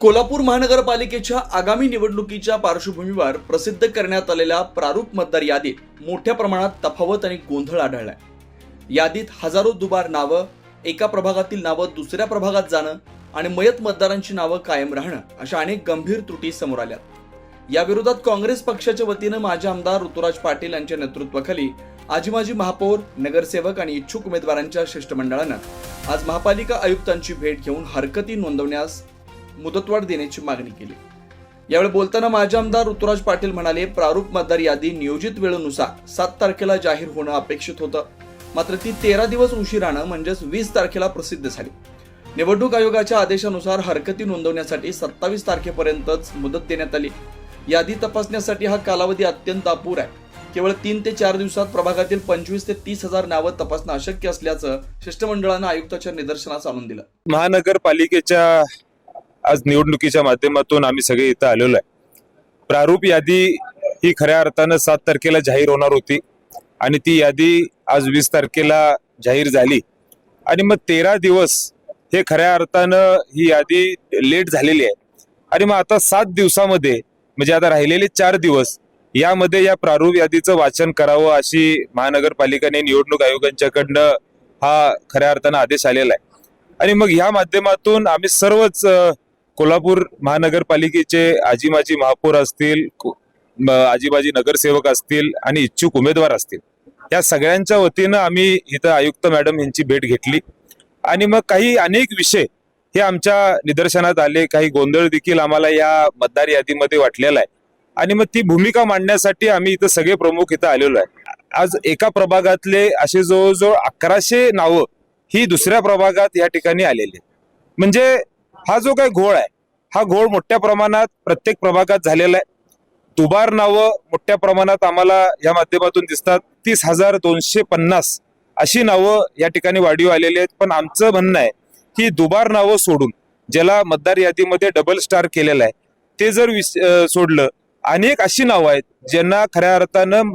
कोल्हापूर महानगरपालिकेच्या आगामी निवडणुकीच्या पार्श्वभूमीवर प्रसिद्ध करण्यात आलेल्या प्रारूप मतदार यादीत मोठ्या प्रमाणात तफावत आणि गोंधळ आढळलाय। यादीत हजारो दुबार नावं, एका प्रभागातील नावं दुसऱ्या प्रभागात जाणं आणि मयत मतदारांची नावं कायम राहणं अशा अनेक गंभीर त्रुटी समोर आल्यात। या विरोधात काँग्रेस पक्षाच्या वतीनं माजी आमदार ऋतुराज पाटील यांच्या नेतृत्वाखाली आजी माजी महापौर, नगरसेवक आणि इच्छुक उमेदवारांच्या शिष्टमंडळानं आज महापालिका आयुक्तांची भेट घेऊन हरकती नोंदवण्यास मुदतवाढ देण्याची मागणी केली। यावेळी बोलताना माजी आमदार ऋतुराज पाटील म्हणाले, प्रारूप मतदार यादी नियोजित वेळेनुसार 7 तारखेला जाहीर होणं अपेक्षित होतं, मात्र ती 13 दिवस उशिरानं म्हणजेच 20 तारखेला प्रसिद्ध झाली। निवडणूक आयोगाच्या आदेशानुसार हरकती नोंदवण्यासाठी 27 तारखेपर्यंतच मुदत देण्यात आली। यादी तपासण्यासाठी हा कालावधी अत्यंत अपुरा आहे। केवळ 3 ते 4 दिवसात प्रभागातील 25 ते 30 हजार नावं तपासणं अशक्य असल्याचं शिष्टमंडळानं आयुक्ताच्या निदर्शनास आणून दिलं। महानगरपालिकेच्या आज निवडणुकीच्या माध्यमातून आम्ही सगळे इथं आलेलो आहे। प्रारूप यादी ही खऱ्या अर्थानं 7 तारखेला जाहीर होणार होती आणि ती यादी आज 20 तारखेला जाहीर झाली आणि मग 13 दिवस हे खऱ्या अर्थानं ही यादी लेट झालेली आहे आणि मग आता 7 दिवसामध्ये म्हणजे आता राहिलेले 4 दिवस यामध्ये या प्रारूप यादीचं वाचन करावं अशी महानगरपालिकेने निवडणूक आयोगांच्याकडनं हा खऱ्या अर्थानं आदेश आलेला आहे। आणि मग ह्या माध्यमातून आम्ही सर्वच कोल्हापूर महानगरपालिकेचे आजी माजी महापौर असतील, आजी माजी नगरसेवक असतील आणि इच्छुक उमेदवार असतील, या सगळ्यांच्या वतीनं आम्ही इथं आयुक्त मॅडम यांची भेट घेतली आणि मग काही अनेक विषय हे आमच्या निदर्शनात आले। काही गोंधळ देखील आम्हाला या मतदार यादीमध्ये वाटलेला आहे आणि मग ती भूमिका मांडण्यासाठी आम्ही इथं सगळे प्रमुख इथं आलेलो आहे। आज एका प्रभागातले असे जवळजवळ 1100 नावं ही दुसऱ्या प्रभागात या ठिकाणी आलेली आहे। म्हणजे हा जो काही घोळ आहे हा घोळ मोठ्या प्रमाणात प्रत्येक प्रभागात झालेला आहे। दुबार नावं मोठ्या प्रमाणात आम्हाला या माध्यमातून दिसतात। 30,250 अशी नावं या ठिकाणी वाढीव आलेली आहेत। पण आमचं म्हणणं आहे की दुबार नावं सोडून ज्याला मतदार यादीमध्ये डबल स्टार केलेलं आहे ते जर सोडलं, अनेक अशी नावं आहेत ज्यांना खऱ्या अर्थानं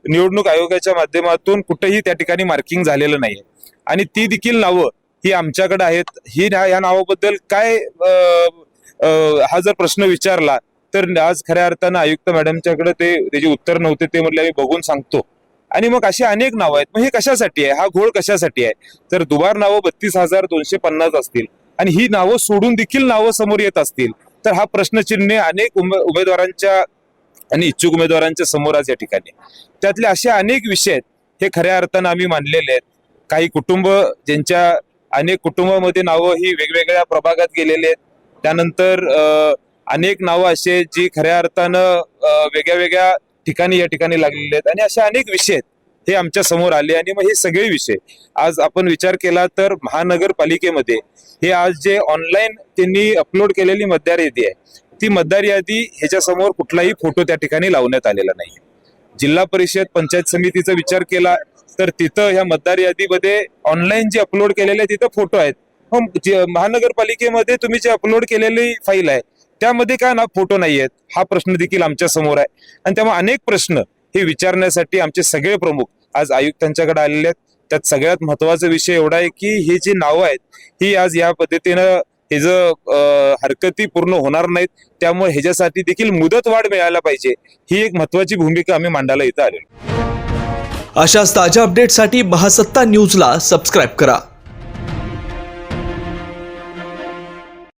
निवडणूक आयोगाच्या माध्यमातून कुठेही त्या ठिकाणी मार्किंग झालेलं नाहीये आणि ती देखील नावं ही आमच्याकडे आहेत। ही या नावाबद्दल काय हा जर प्रश्न विचारला तर आज खऱ्या अर्थानं आयुक्त मॅडमच्याकडे त्याचे उत्तर नव्हते। ते म्हटले आम्ही बघून सांगतो आणि मग अशी अनेक नावं आहेत। मग हे कशासाठी आहे, हा घोळ कशासाठी आहे? तर दुबार नावं 32,250 असतील आणि ही नावं सोडून देखील नावं समोर येत असतील तर हा प्रश्नचिन्ह अनेक उमेदवारांच्या आणि इच्छुक उमेदवारांच्या समोर आज या ठिकाणी। त्यातले असे अनेक विषय आहेत हे खऱ्या अर्थानं आम्ही मांडलेले आहेत। काही कुटुंब ज्यांच्या अनेक कुटुंबामध्ये नावं ही वेगवेगळ्या प्रभागात गेलेले आहेत। त्यानंतर अनेक नावं असे जी खऱ्या अर्थानं वेगळ्या वेगळ्या ठिकाणी या ठिकाणी लागलेले आहेत आणि असे अनेक विषय आहेत हे आमच्या समोर आले। आणि मग हे सगळे विषय आज आपण विचार केला तर महानगरपालिकेमध्ये हे आज जे ऑनलाईन त्यांनी अपलोड केलेली मतदार यादी आहे ती मतदार यादी ह्याच्या समोर कुठलाही फोटो त्या ठिकाणी लावण्यात आलेला नाही। जिल्हा परिषद पंचायत समितीचा विचार केला तर तिथं ह्या मतदार यादीमध्ये ऑनलाईन जे अपलोड केलेले तिथं फोटो आहेत। महानगरपालिकेमध्ये तुम्ही जे अपलोड केलेली फाईल आहे त्यामध्ये काय ना फोटो नाही आहेत, हा प्रश्न देखील आमच्या समोर आहे। आणि त्यामुळे अनेक प्रश्न हे विचारण्यासाठी आमचे सगळे प्रमुख आज आयुक्तांच्याकडे आलेले आहेत। त्यात सगळ्यात महत्वाचा विषय एवढा आहे की हे जी नावं आहेत ही आज या पद्धतीनं हे जर हरकती पूर्ण होणार नाहीत, त्यामुळे ह्याच्यासाठी देखील मुदतवाढ मिळायला पाहिजे, ही एक महत्वाची भूमिका आम्ही मांडायला इथं आलेलो। अशाच ताज्या अपडेटसाठी महासत्ता न्यूजला सबस्क्राईब करा।